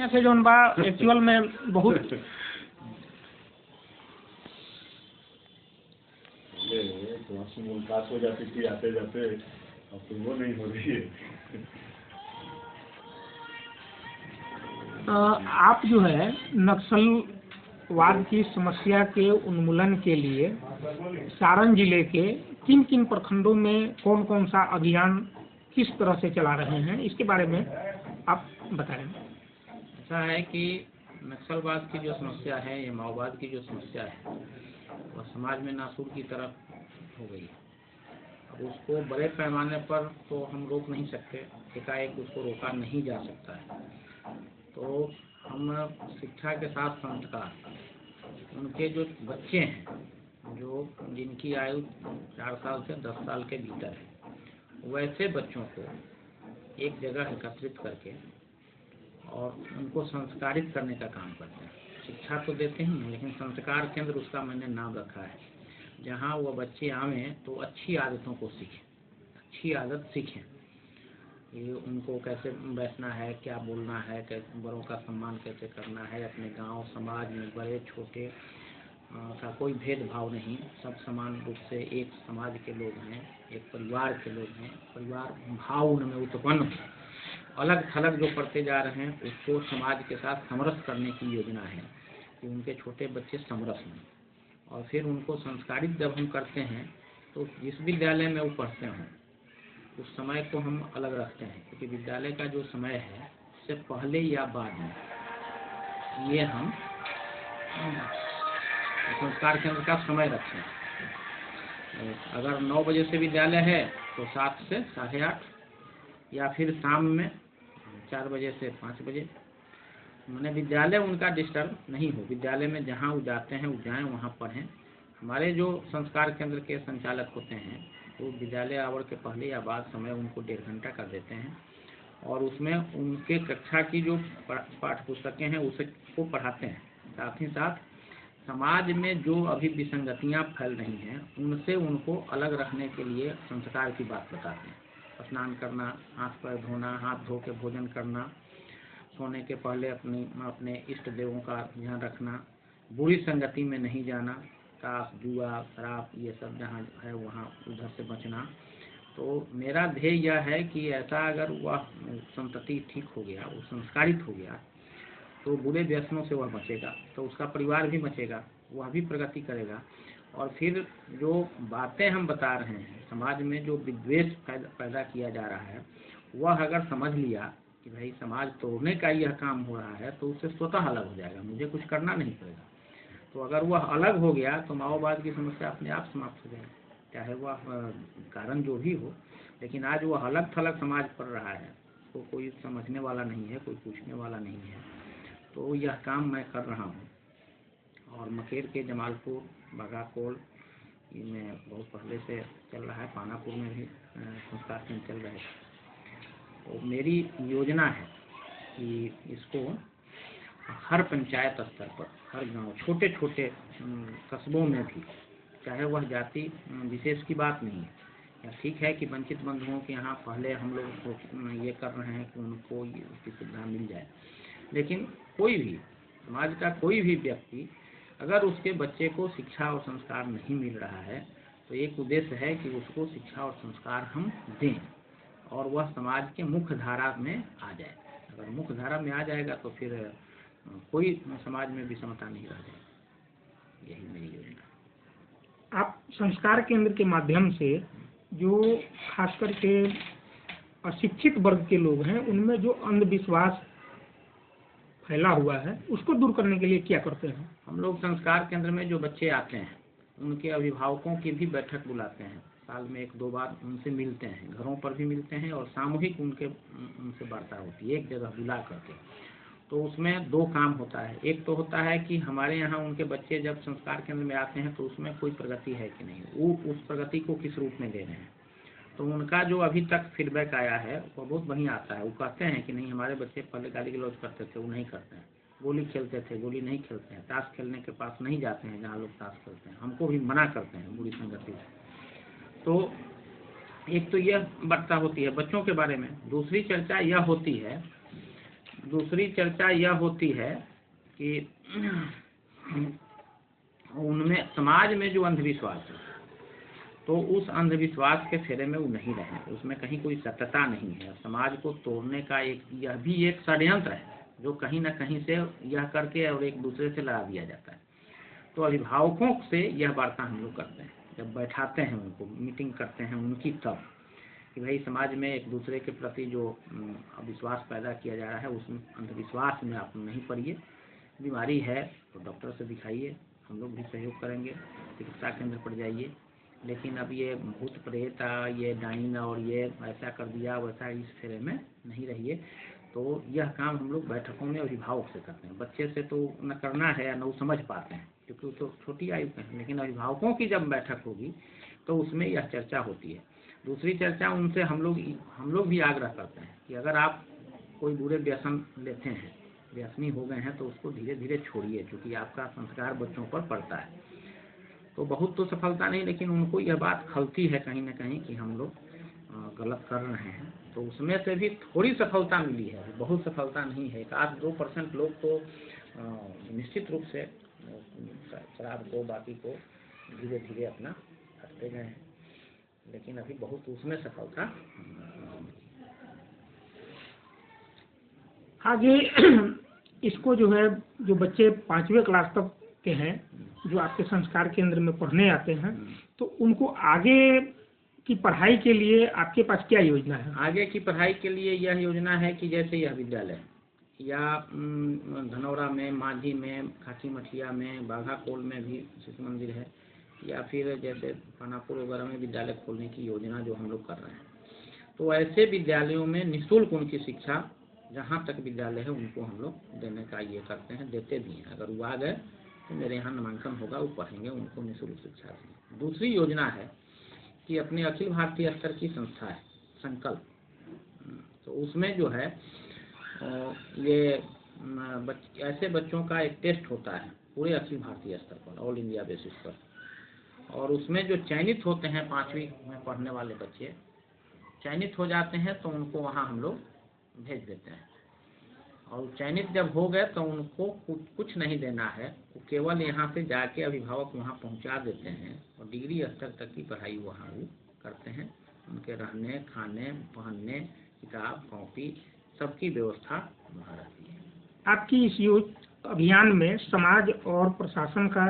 यहाँ से जो बा एक्चुअल में बहुत मुलाकात हो जाती थी आते जाते, अब तो वो नहीं हो रही है। आप जो है नक्सलवाद की समस्या के उन्मूलन के लिए सारण जिले के किन किन प्रखंडों में कौन कौन सा अभियान किस तरह से चला रहे हैं, इसके बारे में आप बताएं। ऐसा है कि नक्सलवाद की जो समस्या है, ये माओवाद की जो समस्या है, वह समाज में नासूर की तरफ हो गई है। अब उसको बड़े पैमाने पर तो हम रोक नहीं सकते, एकाएक उसको रोका नहीं जा सकता है। तो हम शिक्षा के साथ संस्कार, उनके जो बच्चे हैं जो जिनकी आयु 4 साल से 10 साल के भीतर है, वैसे बच्चों को एक जगह एकत्रित करके और उनको संस्कारित करने का काम करते हैं। शिक्षा तो देते ही हैं, लेकिन संस्कार केंद्र उसका मैंने नाम रखा है, जहाँ वो बच्चे आवें तो अच्छी आदतों को सीखें, अच्छी आदत सीखें। ये उनको कैसे बैठना है, क्या बोलना है, कैसे बड़ों का सम्मान कैसे करना है, अपने गांव समाज में बड़े छोटे का कोई भेदभाव नहीं, सब समान रूप से एक समाज के लोग हैं, एक परिवार के लोग हैं। परिवार भाव उनमें उत्पन्न हो, अलग थलग जो पढ़ते जा रहे हैं उसको समाज के साथ समरस करने की योजना है कि उनके छोटे बच्चे समरस हों। और फिर उनको संस्कारित जब हम करते हैं तो जिस विद्यालय में वो पढ़ते हों उस समय को हम अलग रखते हैं, क्योंकि विद्यालय का जो समय है उससे पहले या बाद में ये हम संस्कार केंद्र का समय रखते हैं। अगर 9 बजे से विद्यालय है तो 7 से 8:30, या फिर शाम में 4 बजे से 5 बजे। मैंने विद्यालय उनका डिस्टर्ब नहीं हो, विद्यालय में जहाँ वो जाते हैं वो जाएँ, वहाँ पढ़ें। हमारे जो संस्कार केंद्र के संचालक होते हैं वो विद्यालय आवर के पहले या बाद समय उनको 1.5 घंटा कर देते हैं, और उसमें उनके कक्षा की जो पाठ्य पुस्तकें हैं उसे को पढ़ाते हैं। साथ ही साथ समाज में जो अभी विसंगतियाँ फैल रही हैं उनसे उनको अलग रखने के लिए संस्कार की बात बताते हैं। स्नान करना, हाथ पैर धोना, हाथ धो के भोजन करना, सोने के पहले अपने इष्ट देवों का ध्यान रखना, बुरी संगति में नहीं जाना, ताश जुआ शराब ये सब जहाँ है वहाँ उधर से बचना। तो मेरा ध्येय यह है कि ऐसा अगर वह संतति ठीक हो गया, वो संस्कारित हो गया, तो बुरे व्यसनों से वह बचेगा, तो उसका परिवार भी बचेगा, वह भी प्रगति करेगा। और फिर जो बातें हम बता रहे हैं, समाज में जो विद्वेष पैदा किया जा रहा है, वह अगर समझ लिया कि भाई समाज तोड़ने का यह काम हो रहा है, तो उससे स्वतः अलग हो जाएगा, मुझे कुछ करना नहीं पड़ेगा। तो अगर वह अलग हो गया तो माओवाद की समस्या अपने आप समाप्त हो जाएगी, चाहे वह कारण जो भी हो। लेकिन आज वह अलग थलग समाज पड़ रहा है, तो कोई समझने वाला नहीं है, कोई पूछने वाला नहीं है। तो यह काम मैं कर रहा हूँ। और मकेर के जमालपुर, बागाकोल में बहुत पहले से चल रहा है, पानापुर में भी संस्कार केंद्र चल रहे हैं। तो मेरी योजना है कि इसको हर पंचायत स्तर पर, हर गांव, छोटे छोटे कस्बों में भी, चाहे वह जाति विशेष की बात नहीं है, या ठीक है कि वंचित बंधुओं के यहाँ पहले हम लोग ये कर रहे हैं कि उनको इसकी सुविधा मिल जाए, लेकिन कोई भी समाज का कोई भी व्यक्ति अगर उसके बच्चे को शिक्षा और संस्कार नहीं मिल रहा है, तो एक उद्देश्य है कि उसको शिक्षा और संस्कार हम दें और वह समाज के मुख्य धारा में आ जाए। अगर मुख्य धारा में आ जाएगा तो फिर कोई समाज में विषमता नहीं रह जाएगी। यही मेरी योजना। आप संस्कार केंद्र के माध्यम से जो खास करके अशिक्षित वर्ग के लोग हैं उनमें जो अंधविश्वास फैला हुआ है उसको दूर करने के लिए क्या करते हैं? हम लोग संस्कार केंद्र में जो बच्चे आते हैं उनके अभिभावकों की भी बैठक बुलाते हैं, साल में 1-2 बार उनसे मिलते हैं, घरों पर भी मिलते हैं और सामूहिक उनसे वार्ता होती है एक जगह बुला करके। तो उसमें 2 काम होता है। एक तो होता है कि हमारे यहाँ उनके बच्चे जब संस्कार केंद्र में आते हैं तो उसमें कोई प्रगति है कि नहीं, वो उस प्रगति को किस रूप में ले रहे हैं। तो उनका जो अभी तक फीडबैक आया है वो बहुत बढ़िया आता है। वो कहते हैं कि नहीं, हमारे बच्चे पहले गाली गलौज करते थे, वो नहीं करते हैं, गोली खेलते थे, गोली नहीं खेलते हैं, ताश खेलने के पास नहीं जाते हैं जहाँ लोग ताश खेलते हैं, हमको भी मना करते हैं बुरी संगति से। तो एक तो यह वार्ता होती है बच्चों के बारे में। दूसरी चर्चा यह होती है दूसरी चर्चा यह होती है कि उनमें समाज में जो अंधविश्वास है, तो उस अंधविश्वास के फेरे में वो नहीं रहे, उसमें कहीं कोई सत्यता नहीं है। समाज को तोड़ने का यह भी एक षड्यंत्र है, जो कहीं न कहीं से यह करके और एक दूसरे से लड़ा दिया जाता है। तो अभिभावकों से यह वार्ता हम लोग करते हैं, जब बैठाते हैं उनको, मीटिंग करते हैं उनकी, तब कि भाई समाज में एक दूसरे के प्रति जो अविश्वास पैदा किया जा रहा है, उसमें अंधविश्वास में आप नहीं पड़िए। बीमारी है तो डॉक्टर से दिखाइए, हम लोग भी सहयोग करेंगे, चिकित्सा केंद्र पर जाइए। लेकिन अब ये भूत प्रेत, ये डाइन और ये ऐसा कर दिया वैसा, इस फेरे में नहीं रहिए। तो यह काम हम लोग बैठकों में अभिभावक से करते हैं। बच्चे से तो न करना है, न वो समझ पाते हैं, क्योंकि वो तो छोटी आयु के हैं। लेकिन अभिभावकों की जब बैठक होगी तो उसमें यह चर्चा होती है। दूसरी चर्चा उनसे हम लोग भी आग्रह करते हैं कि अगर आप कोई बुरे व्यसन लेते हैं, व्यसनी हो गए हैं, तो उसको धीरे धीरे छोड़िए, क्योंकि आपका संस्कार बच्चों पर पड़ता है। तो बहुत तो सफलता नहीं, लेकिन उनको यह बात खलती है कहीं ना कहीं कि हम लोग गलत कर रहे हैं। तो उसमें से भी थोड़ी सफलता मिली है, बहुत सफलता नहीं है। 1-2% लोग तो निश्चित रूप से शराब को, बाकी को धीरे धीरे अपना हटते गए हैं, लेकिन अभी बहुत उसमें सफलता। आगे इसको जो है, जो बच्चे 5वीं क्लास तक के हैं, जो आपके संस्कार केंद्र में पढ़ने आते हैं, तो उनको आगे की पढ़ाई के लिए आपके पास क्या योजना है? आगे की पढ़ाई के लिए यह योजना है कि जैसे यह विद्यालय या धनौरा में, माझी में, खाकी मठिया में, बाघाकोल में भी शिशु मंदिर है, या फिर जैसे पानापुर वगैरह में विद्यालय खोलने की योजना जो हम लोग कर रहे हैं। तो ऐसे विद्यालयों में निःशुल्क उनकी शिक्षा, जहाँ तक विद्यालय है उनको हम लोग देने का ये करते हैं, देते भी हैं। अगर वो आ गए तो मेरे यहाँ नामांकन होगा, वो पढ़ेंगे, उनको निःशुल्क शिक्षा देंगे। दूसरी योजना है कि अपने अखिल भारतीय स्तर की संस्था है संकल्प, तो उसमें जो है ये ऐसे बच्चों का एक टेस्ट होता है पूरे अखिल भारतीय स्तर पर, ऑल इंडिया बेसिस पर, और उसमें जो चयनित होते हैं 5वीं में पढ़ने वाले बच्चे चयनित हो जाते हैं, तो उनको वहाँ हम लोग भेज देते हैं। और चयनित जब हो गए तो उनको कुछ नहीं देना है, वो केवल यहाँ से जाके अभिभावक वहाँ पहुँचा देते हैं, और डिग्री स्तर तक की पढ़ाई वहाँ वो करते हैं। उनके रहने, खाने, पहनने, किताब, कॉपी, सबकी व्यवस्था वहाँ रहती है। आपकी इस अभियान में समाज और प्रशासन का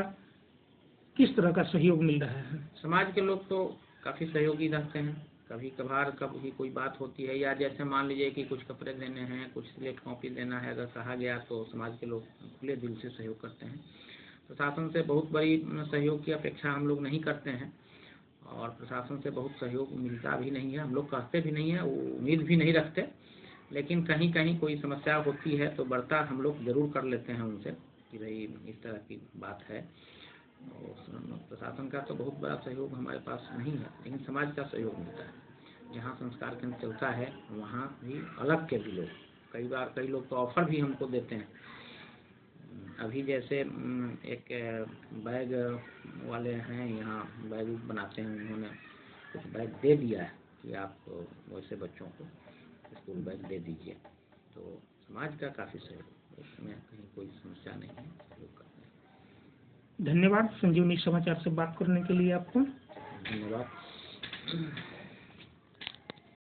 किस तरह का सहयोग मिल रहा है? समाज के लोग तो काफ़ी सहयोगी रहते हैं। कभी कभार कभी कोई बात होती है, या जैसे मान लीजिए कि कुछ कपड़े देने हैं, कुछ स्लेट कॉपी देना है, अगर कहा गया तो समाज के लोग खुले दिल से सहयोग करते हैं। प्रशासन से बहुत बड़ी सहयोग की अपेक्षा हम लोग नहीं करते हैं, और प्रशासन से बहुत सहयोग मिलता भी नहीं है। हम लोग कहते भी नहीं है, उम्मीद भी नहीं रखते, लेकिन कहीं कहीं कोई समस्या होती है तो वार्ता हम लोग ज़रूर कर लेते हैं उनसे कि भाई इस तरह की बात है। और प्रशासन का तो बहुत बड़ा सहयोग हमारे पास नहीं है, लेकिन समाज का सहयोग मिलता है। जहाँ संस्कार केंद्र चलता है वहाँ भी अलग के भी लोग, कई लोग तो ऑफर भी हमको देते हैं। अभी जैसे एक बैग वाले हैं यहाँ, बैग बनाते हैं, उन्होंने कुछ बैग दे दिया है कि आप वैसे बच्चों को स्कूल बैग दे दीजिए। तो समाज का काफ़ी सहयोग, उसमें कहीं कोई समस्या नहीं है, सहयोग करते हैं। धन्यवाद संजीवनी समाचार से बात करने के लिए आपको। धन्यवाद।